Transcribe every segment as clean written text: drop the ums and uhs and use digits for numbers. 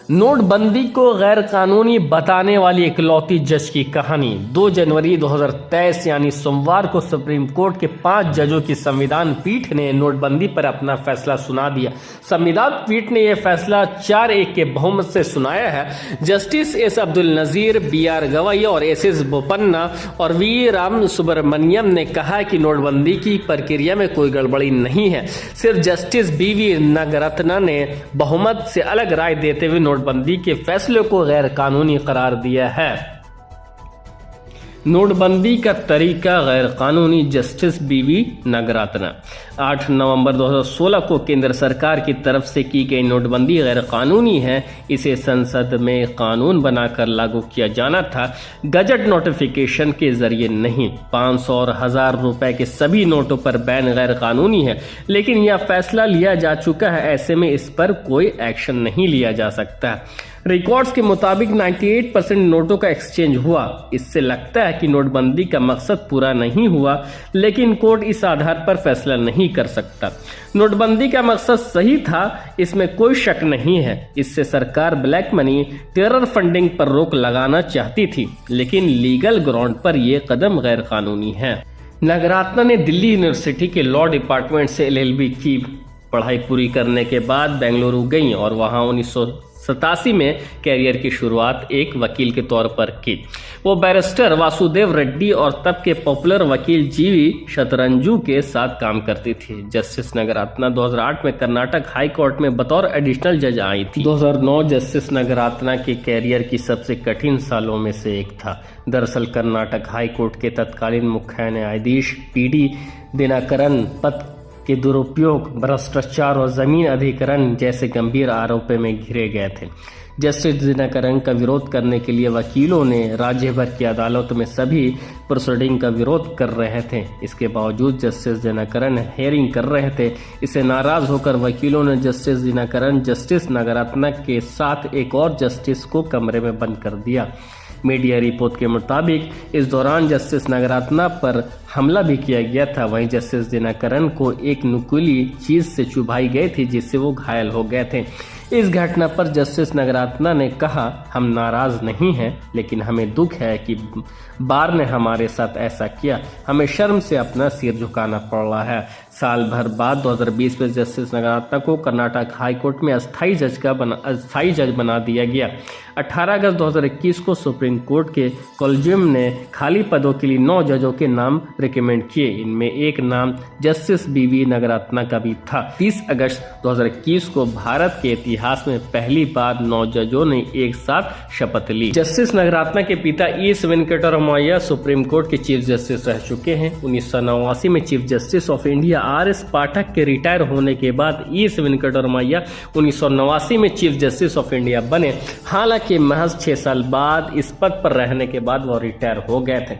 नोटबंदी को गैर कानूनी बताने वाली इकलौती जज की कहानी। 2 जनवरी 2023 यानी सोमवार को सुप्रीम कोर्ट के 5 जजों की संविधान पीठ ने नोटबंदी पर अपना फैसला सुना दिया। संविधान पीठ ने यह फैसला 4-1 के बहुमत से सुनाया है। Justice S Abdul Nazeer, BR Gavai और SS बोपन्ना और V राम सुब्रमण्यम ने कहा कि नोटबंदी की प्रक्रिया में कोई गड़बड़ी नहीं है। सिर्फ जस्टिस BV नागरत्ना ने बहुमत से अलग राय देते हुए नोटबंदी के फैसले को गैर कानूनी करार दिया है। नोटबंदी का तरीका गैर कानूनी, जस्टिस BV नागरत्ना। 8 नवंबर 2016 को केंद्र सरकार की तरफ से की गई नोटबंदी गैर कानूनी है। इसे संसद में कानून बनाकर लागू किया जाना था, गजट नोटिफिकेशन के जरिए नहीं। 500 और 1000 रुपए के सभी नोटों पर बैन गैर कानूनी है, लेकिन यह फैसला लिया जा चुका है। ऐसे में इस पर कोई एक्शन नहीं लिया जा सकता। रिकॉर्ड्स के मुताबिक 98% नोटों का एक्सचेंज हुआ। इससे लगता है कि नोटबंदी का मकसद पूरा नहीं हुआ, लेकिन कोर्ट इस आधार पर फैसला नहीं कर सकता। नोटबंदी का मकसद सही था, इसमें कोई शक नहीं है। इससे सरकार ब्लैक मनी, टेरर फंडिंग पर रोक लगाना चाहती थी, लेकिन लीगल ग्राउंड पर यह कदम गैर कानूनी है। नागरत्ना ने दिल्ली यूनिवर्सिटी के लॉ डिपार्टमेंट से LLB की पढ़ाई पूरी करने के बाद बेंगलुरु गई और वहां 1987 में कैरियर की शुरुआत एक वकील के तौर पर की। वो बैरिस्टर वासुदेव रेड्डी और तब के पॉपुलर वकील GV शतरंजू के साथ काम करती थी। जस्टिस नागरत्ना 2008 में कर्नाटक हाई कोर्ट में बतौर एडिशनल जज आई थी। 2009 जस्टिस नागरत्ना के कैरियर की सबसे कठिन सालों में से एक था। दरअसल कर्नाटक हाई कोर्ट के तत्कालीन मुख्य न्यायाधीश PD दिनकरन पद के दुरुपयोग, भ्रष्टाचार और जमीन अधिग्रहण जैसे गंभीर आरोपों में घिरे गए थे। जस्टिस दिनकरन का विरोध करने के लिए वकीलों ने राज्य भर की अदालतों में सभी प्रोसीडिंग का विरोध कर रहे थे। इसके बावजूद जस्टिस दिनकरन हेयरिंग कर रहे थे। इससे नाराज होकर वकीलों ने जस्टिस दिनकरन, जस्टिस नागरत्ना के साथ एक और जस्टिस को कमरे में बंद कर दिया। मीडिया रिपोर्ट के मुताबिक इस दौरान जस्टिस नागरत्ना पर हमला भी किया गया था। वहीं जस्टिस दिनकरन को एक नुकीली चीज से चुभाई गई थी, जिससे वो घायल हो गए थे। इस घटना पर जस्टिस नागरत्ना ने कहा, हम नाराज नहीं हैं, लेकिन हमें दुख है कि बार ने हमारे साथ ऐसा किया। हमें शर्म से अपना सिर झुकाना पड़ रहा है। साल भर बाद 2020 में जस्टिस नागरत्ना को कर्नाटक हाई कोर्ट में अस्थायी जज बना दिया गया। 18 अगस्त 2021 को सुप्रीम कोर्ट के कॉलेजियम ने खाली पदों के लिए 9 जजों के नाम रिकमेंड किए। इनमें एक नाम जस्टिस BV नागरत्ना का भी था। 30 अगस्त 2021 को भारत के इतिहास में पहली बार 9 जजों ने एक साथ शपथ ली। जस्टिस नागरत्ना के पिता ES वेंकटरमैया सुप्रीम कोर्ट के चीफ जस्टिस रह चुके हैं। 1989 में chief justice of India RS पाठक के रिटायर होने के बाद ES वेंकटरमैया 1989 में चीफ जस्टिस ऑफ इंडिया बने। हालांकि महज 6 साल बाद इस पद पर रहने के बाद वो रिटायर हो गए थे।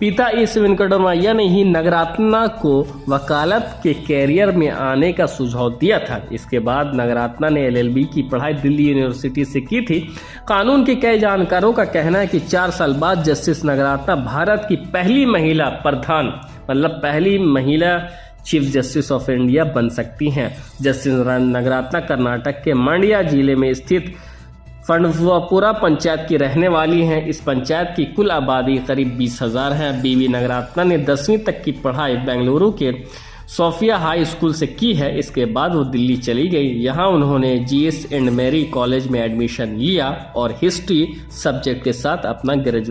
पिता ES वेंकटरमैया ने ही नागरत्ना को वकालत के कैरियर में आने का सुझाव दिया था। इसके बाद नागरत्ना ने LLB की पढ़ाई दिल्ली यूनिवर्सिटी से की थी। कानून के कई जानकारों का कहना है कि 4 साल बाद जस्टिस नागरत्ना भारत की पहली महिला प्रधान, मतलब पहली महिला चीफ जस्टिस ऑफ इंडिया बन सकती हैं। जस्टिस नागरत्ना कर्नाटक के मंड्या जिले में स्थित फंडवापुरा पंचायत की रहने वाली हैं। इस पंचायत की कुल आबादी करीब 20,000 है। BV नागरत्ना ने 10वीं तक की पढ़ाई बेंगलुरु के सोफिया हाई स्कूल से की है। इसके बाद वो दिल्ली चली गई। यहाँ उन्होंने GS एंड मैरी कॉलेज में एडमिशन लिया और हिस्ट्री सब्जेक्ट के साथ अपना ग्रेजुएशन